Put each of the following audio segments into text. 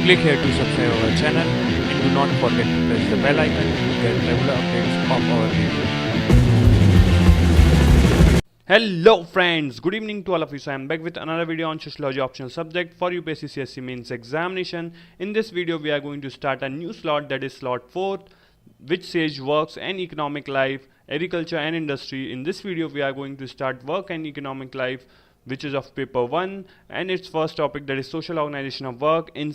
Click here to subscribe our channel and do not forget to press the bell icon to get regular updates of our video. Hello friends, good evening to all of you. So I am back with another video on sociology optional subject for UPSC CSE mains examination. In this video we are going to start a new slot, that is slot 4, which says works and economic life, agriculture and industry. In this video we are going to start work and economic life, which is of paper 1, and its first topic, that is social organization of work in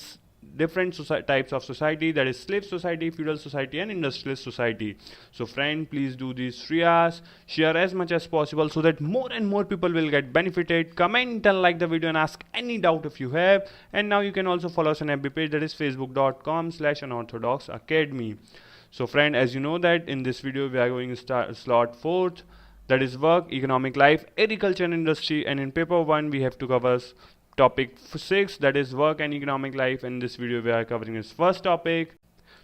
different types of society, that is slave society, feudal society and industrialist society. So friend, please do these 3 hours, share as much as possible so that more and more people will get benefited. Comment and like the video and ask any doubt if you have. And now you can also follow us on FB page, that is facebook.com/Unorthodox Academy. So friend, as you know that in this video we are going to start slot 4th, that is work, economic life, agriculture and industry, and in paper 1 we have to cover topic 6, that is work and economic life. In this video we are covering its first topic.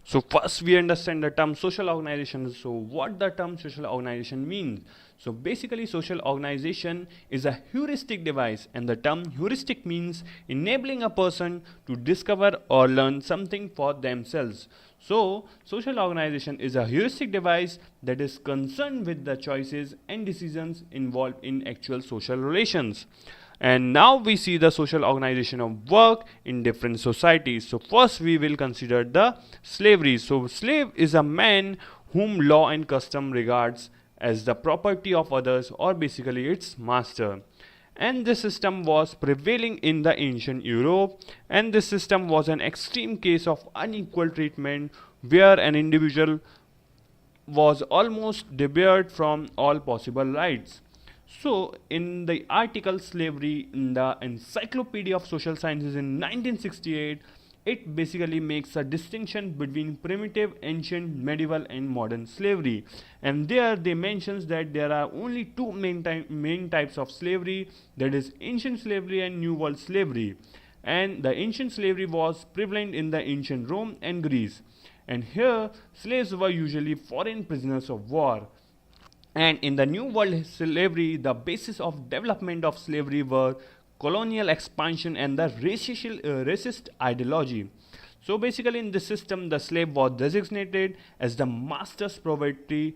So first we understand the term social organization. So what the term social organization means? So basically social organization is a heuristic device, and the term heuristic means enabling a person to discover or learn something for themselves. So social organization is a heuristic device that is concerned with the choices and decisions involved in actual social relations. And now we see the social organization of work in different societies. So first we will consider the slavery. So slave is a man whom law and custom regards as the property of others, or basically its master. And this system was prevailing in the ancient Europe, and this system was an extreme case of unequal treatment where an individual was almost debarred from all possible rights. So in the article Slavery in the Encyclopedia of Social Sciences in 1968, it basically makes a distinction between primitive, ancient, medieval and modern slavery. And there they mentions that there are only two main types of slavery, that is ancient slavery and New World slavery. And the ancient slavery was prevalent in the ancient Rome and Greece. And here slaves were usually foreign prisoners of war. And in the New World slavery, the basis of development of slavery were colonial expansion and the racist ideology. So basically in this system, the slave was designated as the master's property,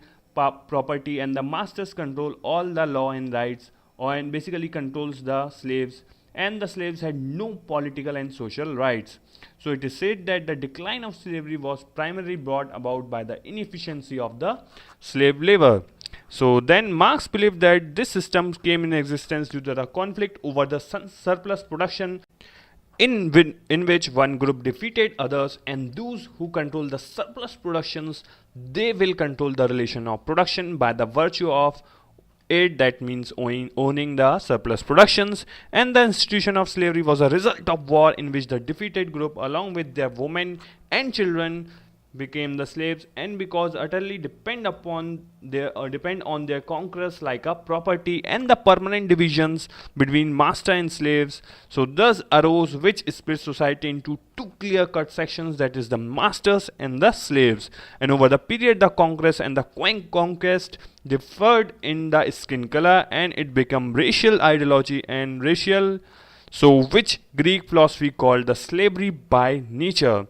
and the masters control all the law and rights, and basically controls the slaves, and the slaves had no political and social rights. So it is said that the decline of slavery was primarily brought about by the inefficiency of the slave labor. So then Marx believed that this system came in existence due to the conflict over the surplus production, in which one group defeated others, and those who control the surplus productions, they will control the relation of production by the virtue of it, that means owning the surplus productions. And the institution of slavery was a result of war in which the defeated group along with their women and children became the slaves, and because utterly depend on their conquerors like a property, and the permanent divisions between master and slaves. So thus arose which split society into two clear-cut sections, that is the masters and the slaves. And over the period the conquerors and the conquest differed in the skin color, and it became racial ideology and racial, so which Greek philosophy called the slavery by nature,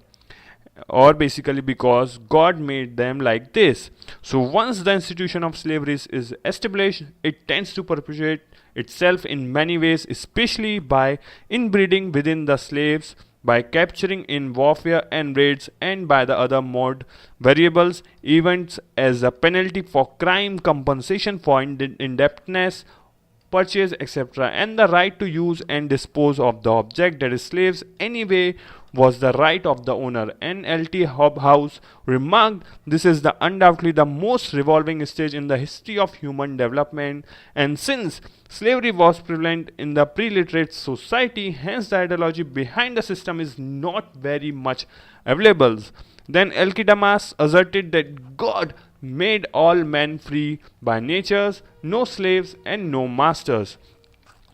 or basically because God made them like this. So once the institution of slavery is established, it tends to perpetuate itself in many ways, especially by inbreeding within the slaves, by capturing in warfare and raids, and by the other mode variables events as a penalty for crime, compensation for indebtedness, purchase, etc. And the right to use and dispose of the object, that is slaves, anyway was the right of the owner. And L.T. Hobhouse remarked, this is undoubtedly the most revolving stage in the history of human development, and since slavery was prevalent in the pre-literate society, hence the ideology behind the system is not very much available. Then Alcidamas asserted that God made all men free by nature, no slaves and no masters.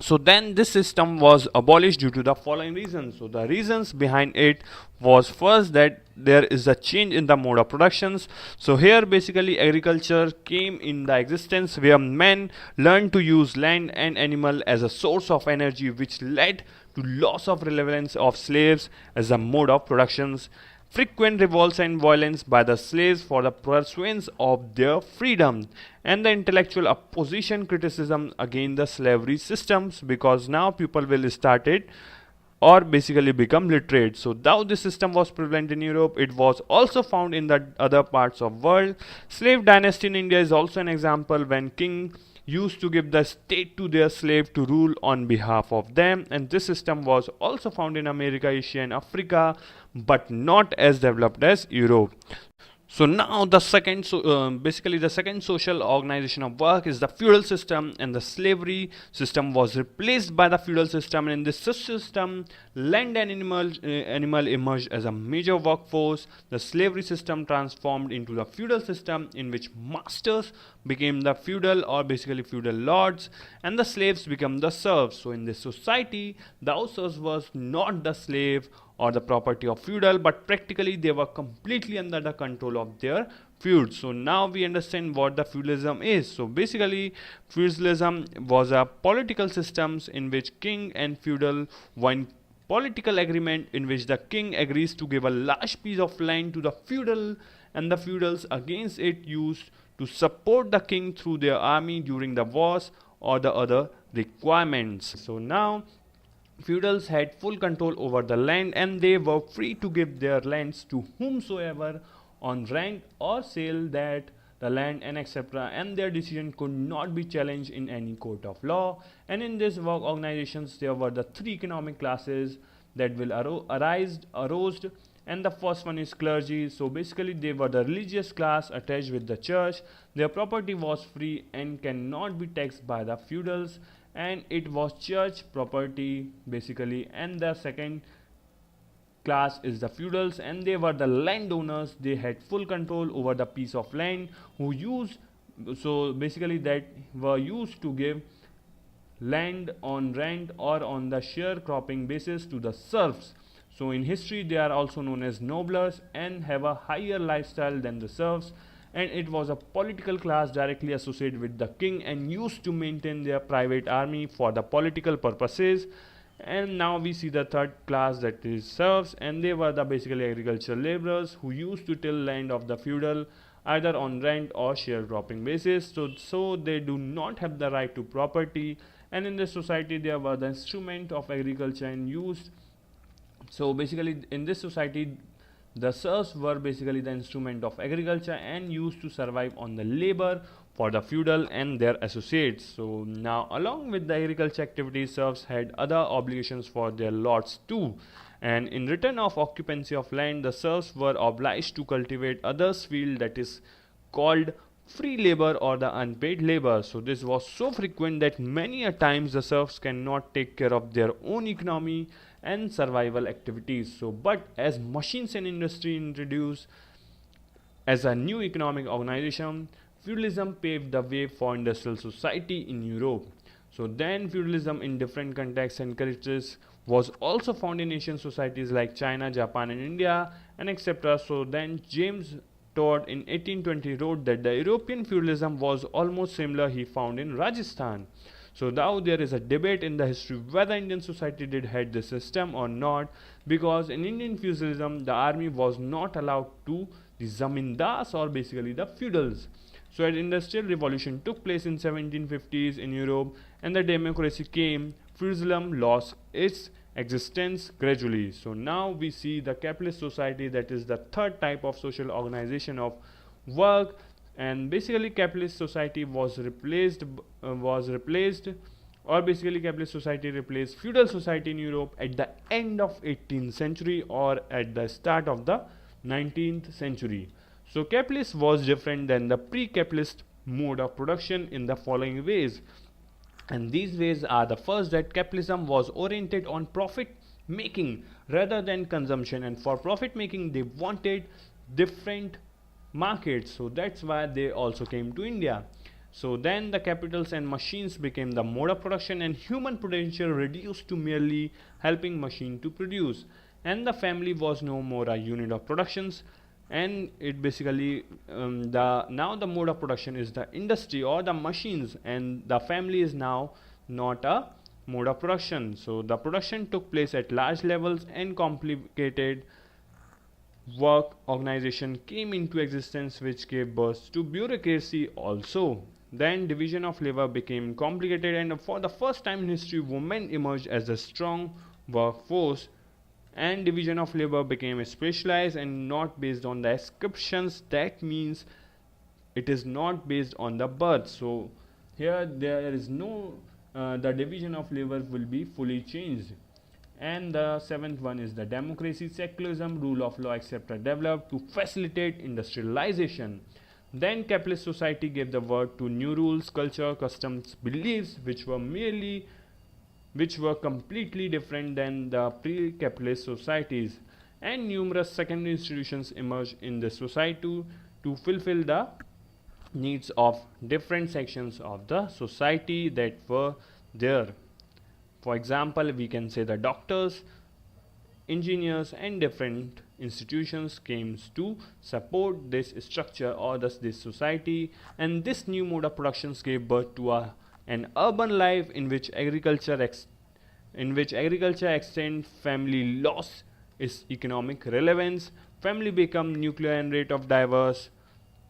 So then this system was abolished due to the following reasons. So the reasons behind it was first that there is a change in the mode of productions. So here basically agriculture came in the existence where men learned to use land and animal as a source of energy, which led to loss of relevance of slaves as a mode of productions, frequent revolts and violence by the slaves for the pursuance of their freedom, and the intellectual opposition criticism against the slavery systems, because now people will start it or basically become literate. So though this system was prevalent in Europe, it was also found in the other parts of world. Slave dynasty in India is also an example, when king used to give the state to their slave to rule on behalf of them, and this system was also found in America, Asia and Africa, but not as developed as Europe. So now the second, basically the second social organization of work is the feudal system, and the slavery system was replaced by the feudal system. And in this system, land and animal emerged as a major workforce. The slavery system transformed into the feudal system, in which masters became the feudal or basically feudal lords, and the slaves become the serfs. So in this society, the serfs was not the slave or the property of feudal, but practically they were completely under the control of their feuds. So now we understand what the feudalism is. So basically feudalism was a political systems in which king and feudal one political agreement, in which the king agrees to give a large piece of land to the feudal, and the feudals against it used to support the king through their army during the wars or the other requirements. So now feudals had full control over the land, and they were free to give their lands to whomsoever on rent or sale that the land and etc., and their decision could not be challenged in any court of law. And in this work organizations, there were the three economic classes that will arose, and the first one is clergy. So basically they were the religious class attached with the church. Their property was free and cannot be taxed by the feudals, and it was church property basically. And the second class is the feudals, and they were the landowners. They had full control over the piece of land who used, so basically that were used to give land on rent or on the sharecropping basis to the serfs. So in history they are also known as nobles and have a higher lifestyle than the serfs, and it was a political class directly associated with the king and used to maintain their private army for the political purposes. And now we see the third class, that is serfs, and they were the basically agricultural laborers who used to till land of the feudal either on rent or sharecropping basis. So they do not have the right to property, and in this society they were the instrument of agriculture and used. So basically in this society the serfs were basically the instrument of agriculture and used to survive on the labor for the feudal and their associates. So now along with the agriculture activities, serfs had other obligations for their lords too, and in return of occupancy of land, the serfs were obliged to cultivate others' field, that is called free labor or the unpaid labor. So this was so frequent that many a times the serfs cannot take care of their own economy and survival activities. So but as machines and industry introduced as a new economic organization, feudalism paved the way for industrial society in Europe. So then feudalism in different contexts and cultures was also found in Asian societies like China, Japan and India and etc. So then James Todd in 1820 wrote that the European feudalism was almost similar he found in Rajasthan. So now there is a debate in the history whether Indian society did had this system or not, because in Indian feudalism the army was not allowed to the zamindars or basically the feudals. So as industrial revolution took place in 1750s in Europe and the democracy came, feudalism lost its existence gradually. So now we see the capitalist society, that is the third type of social organization of work, and basically capitalist society was replaced or basically capitalist society replaced feudal society in Europe at the end of 18th century or at the start of the 19th century. So capitalist was different than the pre-capitalist mode of production in the following ways, and these ways are: the first, that capitalism was oriented on profit making rather than consumption, and for profit making they wanted different markets, so that's why they also came to India. So then the capitals and machines became the mode of production, and human potential reduced to merely helping machine to produce, and the family was no more a unit of productions, and it basically now the mode of production is the industry or the machines, and the family is now not a mode of production. So the production took place at large levels and complicated work organization came into existence, which gave birth to bureaucracy also. Then division of labor became complicated, and for the first time in history women emerged as a strong workforce, and division of labor became specialized and not based on the ascriptions. That means it is not based on the birth. So here there is no the division of labor will be fully changed. And the seventh one is the democracy, secularism, rule of law, etc. developed to facilitate industrialization. Then capitalist society gave the word to new rules, culture, customs, beliefs, which were completely different than the pre-capitalist societies. And numerous secondary institutions emerged in the society to fulfill the needs of different sections of the society that were there. For example, we can say the doctors, engineers, and different institutions came to support this structure or this society. And this new mode of productions gave birth to an urban life in which agriculture extend family lost its economic relevance. Family become nuclear and rate of diverse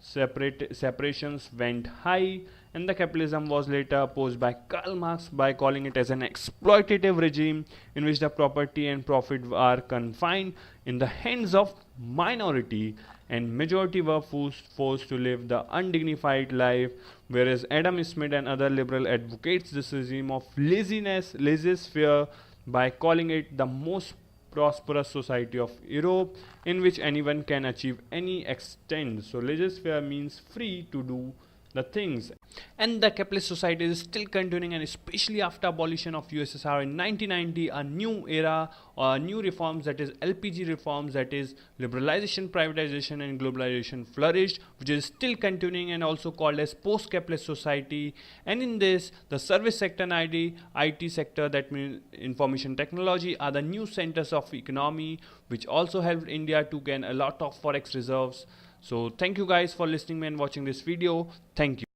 separations went high, and the capitalism was later opposed by Karl Marx by calling it as an exploitative regime in which the property and profit are confined in the hands of minority, and majority were forced to live the undignified life. Whereas Adam Smith and other liberal advocates this regime of laissez-faire by calling it the most prosperous society of Europe, in which anyone can achieve any extent. So laissez-faire means free to do the things. And the capitalist society is still continuing, and especially after abolition of USSR in 1990, a new era or new reforms, that is LPG reforms, that is liberalization, privatization and globalization flourished, which is still continuing and also called as post-capitalist society. And in this, the service sector and IT sector, that means information technology, are the new centers of economy, which also helped India to gain a lot of forex reserves. So thank you guys for listening and watching this video. Thank you.